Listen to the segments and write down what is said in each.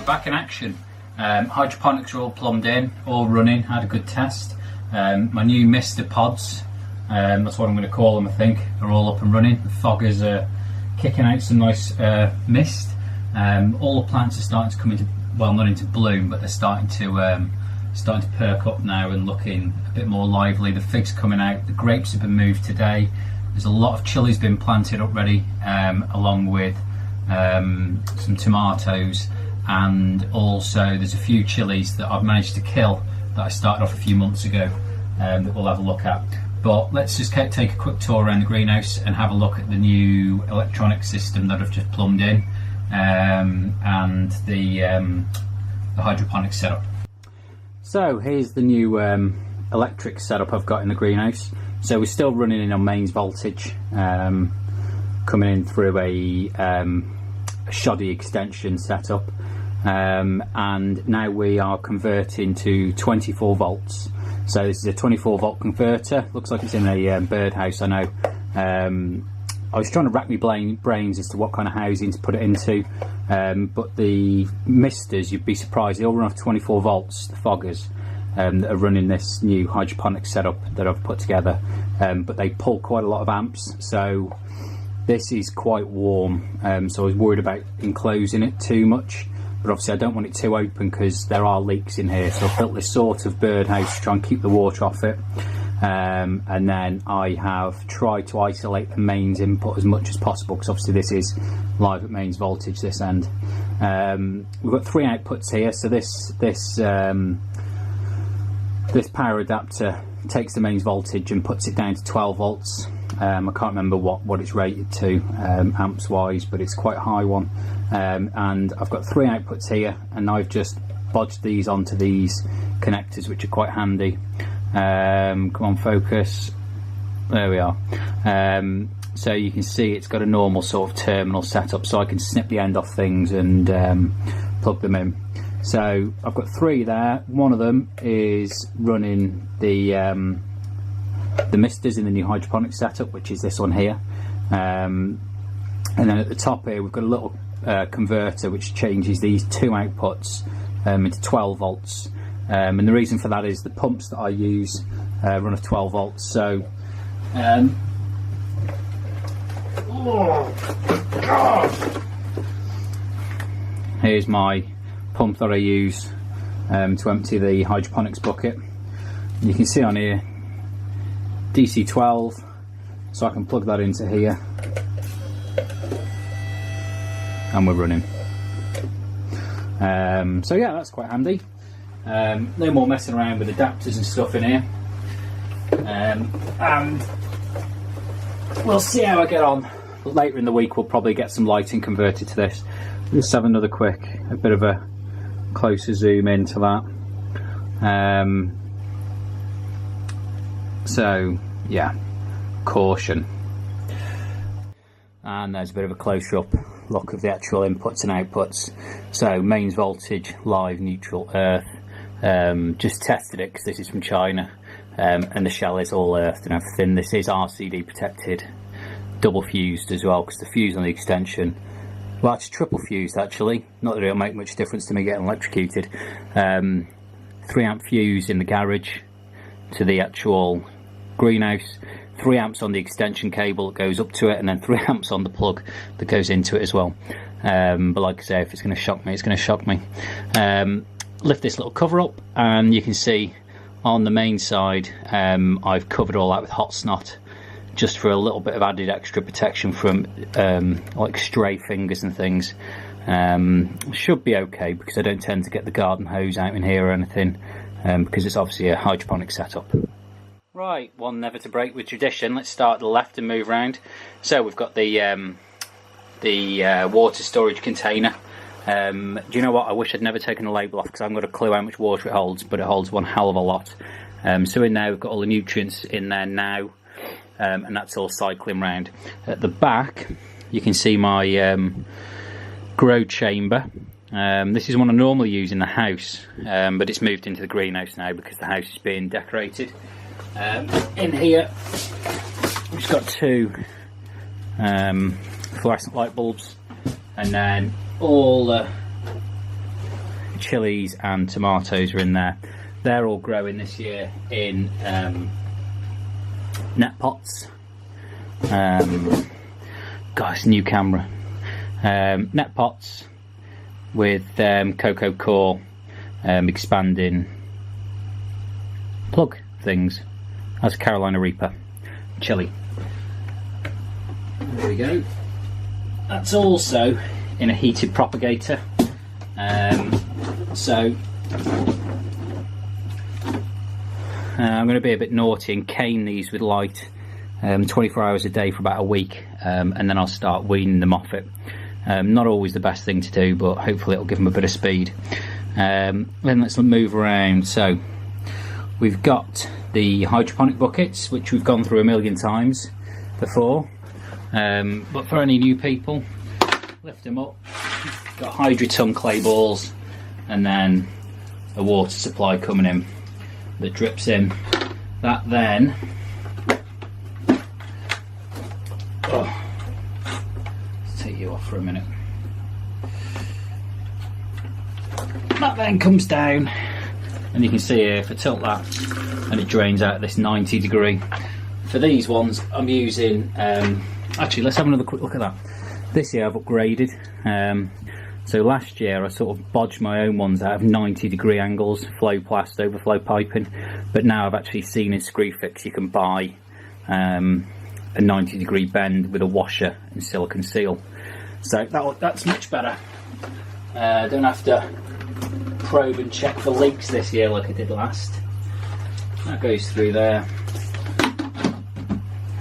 back in action. Hydroponics are all plumbed in, all running, had a good test. My new mister pods, that's what I'm going to call them I think, are all up and running. The foggers are kicking out some nice mist. All the plants are starting to come into, well, not into bloom, but they're starting to perk up now and looking a bit more lively. The figs coming out, the grapes have been moved today. There's a lot of chilies been planted already, along with some tomatoes, and also there's a few chilies that I've managed to kill that I started off a few months ago, that we'll have a look at. But let's just take a quick tour around the greenhouse and have a look at the new electronic system that I've just plumbed in, and the hydroponic setup. So here's the new electric setup I've got in the greenhouse. So we're still running in on mains voltage, coming in through a shoddy extension setup, and now we are converting to 24 volts. So this is a 24 volt converter. Looks like it's in a birdhouse, I know. I was trying to rack my brains as to what kind of housing to put it into, but the misters, you'd be surprised, they all run off 24 volts, the foggers, that are running this new hydroponic setup that I've put together, but they pull quite a lot of amps, so this is quite warm, so I was worried about enclosing it too much, but obviously I don't want it too open because there are leaks in here, so I've built this sort of birdhouse to try and keep the water off it. And then I have tried to isolate the mains input as much as possible, because obviously this is live at mains voltage, this end. We've got 3 outputs here, so this power adapter takes the mains voltage and puts it down to 12 volts. I can't remember what it's rated to amps wise, but it's quite a high one. And I've got 3 outputs here, and I've just bodged these onto these connectors, which are quite handy. Come on, focus, there we are. So you can see it's got a normal sort of terminal setup, so I can snip the end off things and plug them in. So I've got 3 there. One of them is running the misters in the new hydroponic setup, which is this one here, and then at the top here we've got a little converter which changes these 2 outputs into 12 volts. And the reason for that is the pumps that I use run off 12 volts. So, here's my pump that I use to empty the hydroponics bucket. You can see on here DC 12, so I can plug that into here, and we're running. So yeah, that's quite handy. No more messing around with adapters and stuff in here, and we'll see how I get on. But later in the week we'll probably get some lighting converted to this. Let's have another a bit of a closer zoom into that. So yeah, caution. And there's a bit of a closer up look of the actual inputs and outputs. So mains voltage, live, neutral, earth. Just tested it because this is from China, and the shell is all earthed and everything. This is RCD protected, double fused as well, because the fuse on the extension, well, it's triple fused actually, not that it'll make much difference to me getting electrocuted. 3 amp fuse in the garage to the actual greenhouse, 3 amps on the extension cable that goes up to it, and then 3 amps on the plug that goes into it as well. But like I say, if it's going to shock me, it's going to shock me. Lift this little cover up, and you can see on the main side I've covered all that with hot snot, just for a little bit of added extra protection from like stray fingers and things. Should be okay, because I don't tend to get the garden hose out in here or anything, because it's obviously a hydroponic setup. Right, one never to break with tradition. Let's start at the left and move around. So we've got the water storage container. Do you know what, I wish I'd never taken the label off, because I haven't got a clue how much water it holds, but it holds one hell of a lot. So in there we've got all the nutrients in there now, and that's all cycling round. At the back you can see my grow chamber. This is one I normally use in the house, but it's moved into the greenhouse now because the house is being decorated. In here we've got 2 fluorescent light bulbs, and then all the chilies and tomatoes are in there. They're all growing this year in net pots. Gosh, new camera. Net pots with cocoa core expanding plug things. That's Carolina Reaper chili. There we go. That's also in a heated propagator. So I'm going to be a bit naughty and cane these with light 24 hours a day for about a week, and then I'll start weaning them off it. Not always the best thing to do, but hopefully it'll give them a bit of speed. Then let's move around. So we've got the hydroponic buckets, which we've gone through a million times before, but for any new people, lift them up. Got Hydroton clay balls, and then a water supply coming in that drips in. That then let's take you off for a minute. That then comes down, and you can see here, if I tilt that, and it drains out this 90 degree. For these ones I'm using, actually let's have another quick look at that. This year I've upgraded. So last year I sort of bodged my own ones out of 90 degree angles, flow plast, overflow piping, but now I've actually seen in Screwfix you can buy a 90 degree bend with a washer and silicone seal. So that's much better. Don't have to probe and check for leaks this year like I did last. That goes through there,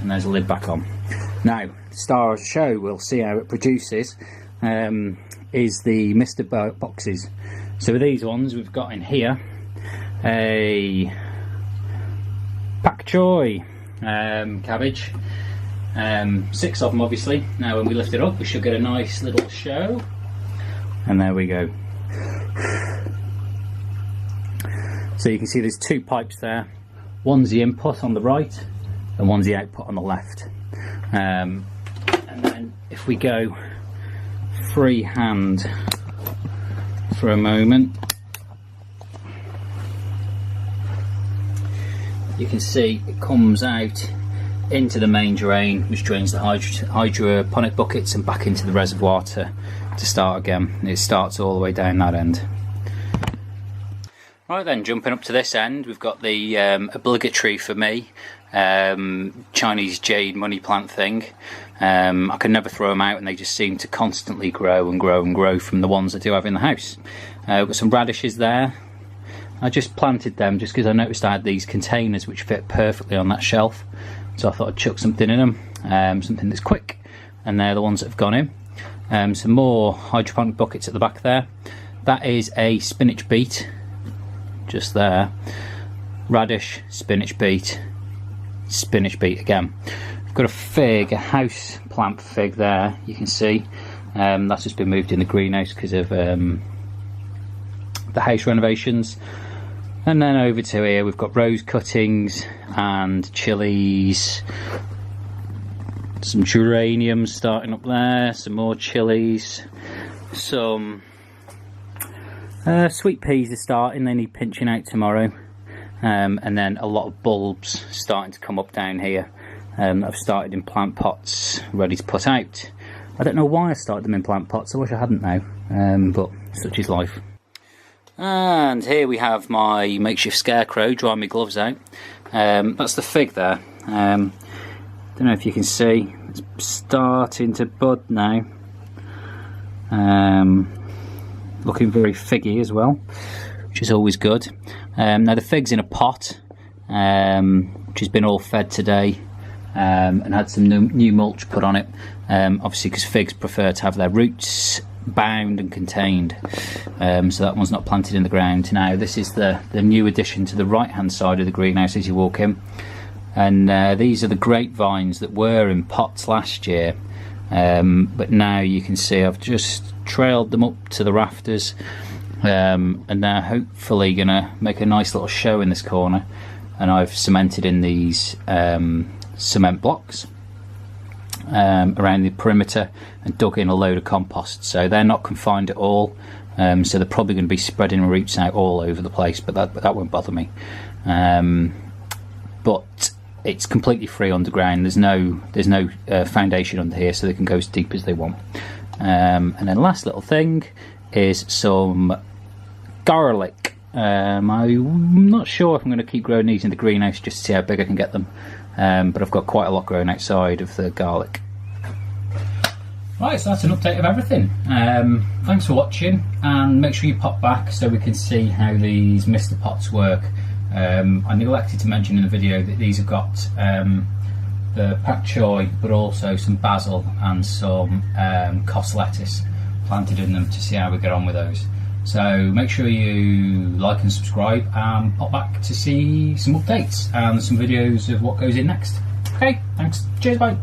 and there's a lid back on. Now, star of the show, we'll see how it produces, is the Mr. boxes. So with these ones we've got in here a pak choy cabbage, 6 of them obviously. Now when we lift it up we should get a nice little show, and there we go. So you can see there's 2 pipes there. One's the input on the right and one's the output on the left. And then if we go freehand for a moment, you can see it comes out into the main drain, which drains the hydroponic buckets and back into the reservoir to start again. It starts all the way down that end. Right then, jumping up to this end, we've got the obligatory for me Chinese jade money plant thing. I can never throw them out, and they just seem to constantly grow and grow and grow from the ones I do have in the house. We've got some radishes there. I just planted them just because I noticed I had these containers which fit perfectly on that shelf, so I thought I'd chuck something in them, something that's quick, and they're the ones that have gone in. Some more hydroponic buckets at the back there. That is a spinach beet, just there. Radish, spinach beet again. I've got a fig, a house plant fig there, you can see. That's just been moved in the greenhouse because of the house renovations. And then over to here we've got rose cuttings and chilies, some geraniums starting up there, some more chilies, some sweet peas are starting, they need pinching out tomorrow. And then a lot of bulbs starting to come up down here. I've started in plant pots ready to put out. I don't know why I started them in plant pots, I wish I hadn't now, but such is life. And here we have my makeshift scarecrow drying my gloves out. That's the fig there. Don't know if you can see, it's starting to bud now. Looking very figgy as well, which is always good. Now the fig's in a pot, which has been all fed today, and had some new mulch put on it, obviously because figs prefer to have their roots bound and contained, so that one's not planted in the ground. Now this is the new addition to the right hand side of the greenhouse as you walk in, and these are the grapevines that were in pots last year, but now you can see I've just trailed them up to the rafters, and they're hopefully gonna make a nice little show in this corner. And I've cemented in these cement blocks around the perimeter and dug in a load of compost, so they're not confined at all. so they're probably going to be spreading roots out all over the place, but that won't bother me. But it's completely free underground. There's no foundation under here, so they can go as deep as they want. And then last little thing is some garlic. I'm not sure if I'm going to keep growing these in the greenhouse just to see how big I can get them, but I've got quite a lot growing outside of the garlic. Right, so that's an update of everything. Thanks for watching, and make sure you pop back so we can see how these mister pots work. I neglected to mention in the video that these have got the pak choi, but also some basil and some cos lettuce planted in them to see how we get on with those. So make sure you like and subscribe, and pop back to see some updates and some videos of what goes in next. Okay, thanks, cheers, bye.